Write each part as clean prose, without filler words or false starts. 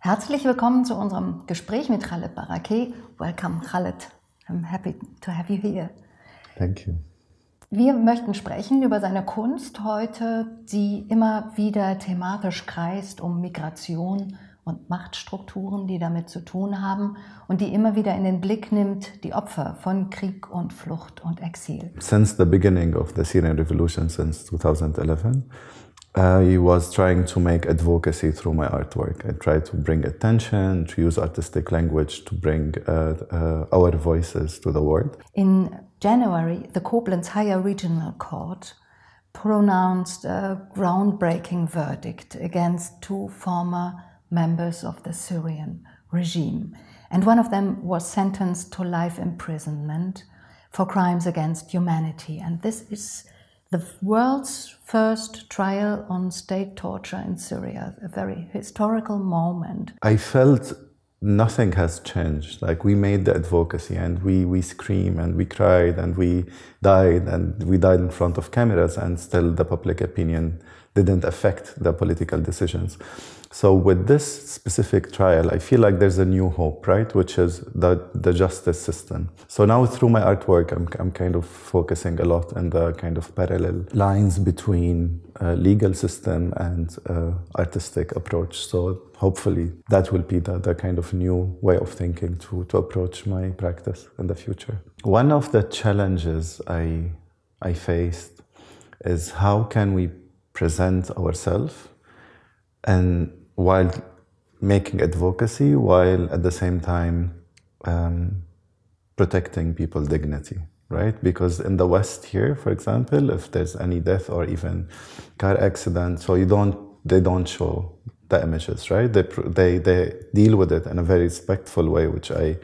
Herzlich willkommen zu unserem Gespräch mit Khaled Barakeh. Welcome, Khaled. I'm happy to have you here. Thank you. Wir möchten sprechen über seine Kunst heute, die immer wieder thematisch kreist um Migration und Machtstrukturen, die damit zu tun haben und die immer wieder in den Blick nimmt, die Opfer von Krieg und Flucht und Exil. Since the beginning of the Syrian revolution, since 2011, I was trying to make advocacy through my artwork. I tried to bring attention, to use artistic language to bring our voices to the world. In January, the Koblenz Higher Regional Court pronounced a groundbreaking verdict against two former members of the Syrian regime. And one of them was sentenced to life imprisonment for crimes against humanity. And this is the world's first trial on state torture in Syria, a very historical moment. I felt nothing has changed. Like, we made the advocacy and we screamed and we cried and we died in front of cameras, and still the public opinion didn't affect the political decisions. So with this specific trial, I feel like there's a new hope, right? Which is the justice system. So now through my artwork, I'm kind of focusing a lot on the kind of parallel lines between legal system and artistic approach. So hopefully that will be the kind of new way of thinking to approach my practice in the future. One of the challenges I faced is how can we present ourselves and while making advocacy, while at the same time protecting people's dignity, right? Because in the West here, for example, if there's any death or even car accident, so they don't show the images, right? They deal with it in a very respectful way, which I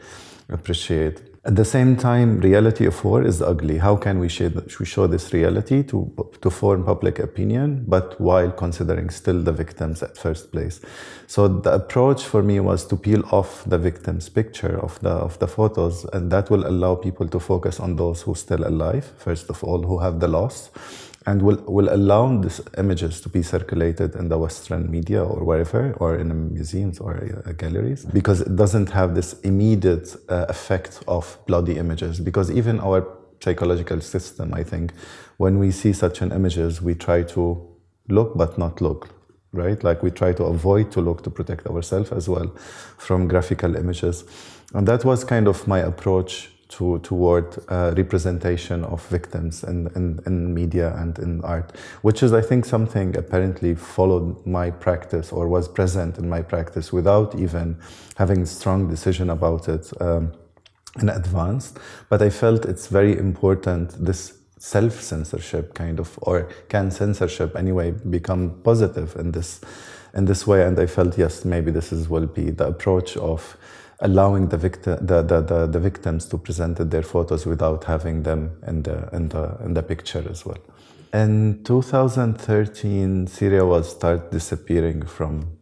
appreciate. At the same time, reality of war is ugly. How can we show this reality to form public opinion, but while considering still the victims at first place? So the approach for me was to peel off the victim's picture of the photos, and that will allow people to focus on those who are still alive, first of all, who have the loss, and will allow these images to be circulated in the Western media or wherever, or in museums or galleries, because it doesn't have this immediate effect of bloody images. Because even our psychological system, I think, when we see such an images, we try to look but not look, right? Like, we try to avoid to look to protect ourselves as well from graphical images. And that was kind of my approach toward representation of victims in media and in art, which is, I think, something apparently followed my practice or was present in my practice without even having a strong decision about it in advance. But I felt it's very important, this self-censorship kind of, or can censorship anyway become positive in this way? And I felt, yes, maybe will be the approach of allowing the victims to present their photos without having them in the picture as well. In 2013, Syria started disappearing from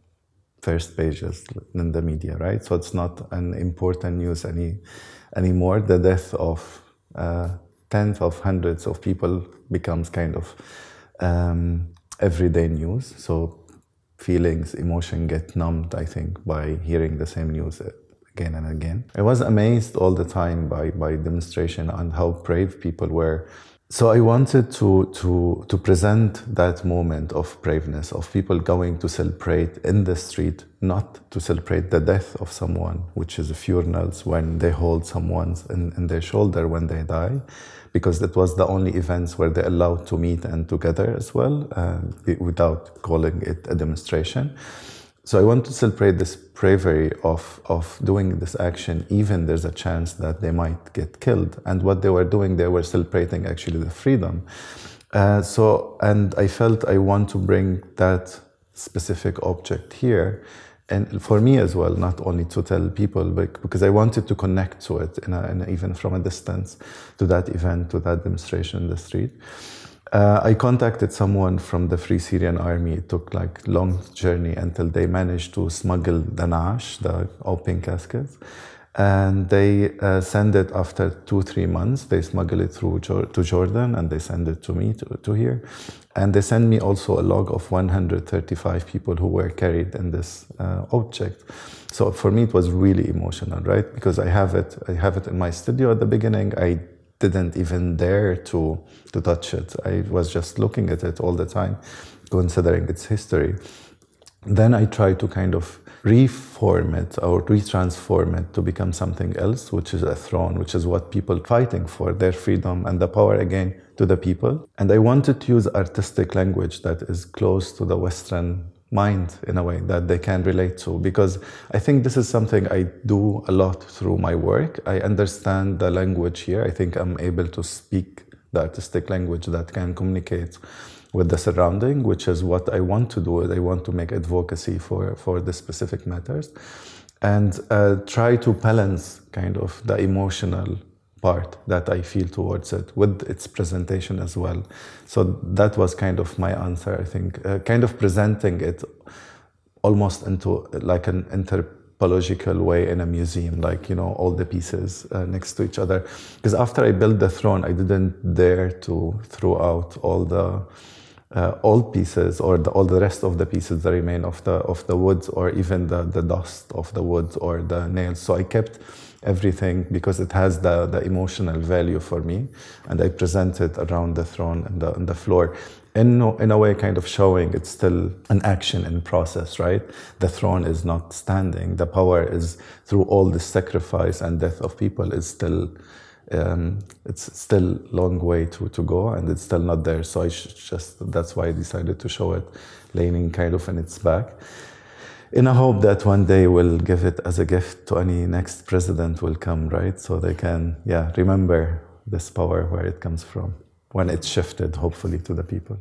first pages in the media, right? So it's not an important news anymore. The death of tens of hundreds of people becomes kind of everyday news. So feelings, emotion get numbed, I think, by hearing the same news again and again. I was amazed all the time by demonstration and how brave people were. So I wanted to present that moment of braveness, of people going to celebrate in the street, not to celebrate the death of someone, which is funerals, when they hold someone in their shoulder when they die, because that was the only events where they're allowed to meet and together as well, without calling it a demonstration. So I want to celebrate this bravery of doing this action, even there's a chance that they might get killed. And what they were doing, they were celebrating actually the freedom. And I felt I want to bring that specific object here, and for me as well, not only to tell people, but because I wanted to connect to it, even from a distance, to that event, to that demonstration in the street. I contacted someone from the Free Syrian Army. It took like long journey until they managed to smuggle the Naash, the open caskets. And they send it after 2-3 months. They smuggle it through to Jordan, and they send it to me to here. And they send me also a log of 135 people who were carried in this object. So for me, it was really emotional, right? Because I have it in my studio at the beginning. I didn't even dare to touch it. I was just looking at it all the time, considering its history. Then I tried to kind of reform it or retransform it to become something else, which is a throne, which is what people fighting for, their freedom and the power again to the people. And I wanted to use artistic language that is close to the Western mind in a way that they can relate to, because I think this is something I do a lot through my work. I understand the language here. I think I'm able to speak the artistic language that can communicate with the surrounding, which is what I want to do. I want to make advocacy for the specific matters, and try to balance kind of the emotional part that I feel towards it with its presentation as well. So that was kind of my answer, I think, kind of presenting it almost into like an anthropological way in a museum, like, you know, all the pieces next to each other. Because after I built the throne, I didn't dare to throw out all the old pieces or all the rest of the pieces that remain of the wood, or even the dust of the wood or the nails. So I kept everything because it has the emotional value for me, and I present it around the throne and the floor. In a way, kind of showing it's still an action in process, right? The throne is not standing. The power is through all the sacrifice and death of people is still, it's still long way to go, and it's still not there. So that's why I decided to show it leaning kind of in its back, in a hope that one day we'll give it as a gift to any next president will come, right? So they can, remember this power, where it comes from, when it's shifted, hopefully, to the people.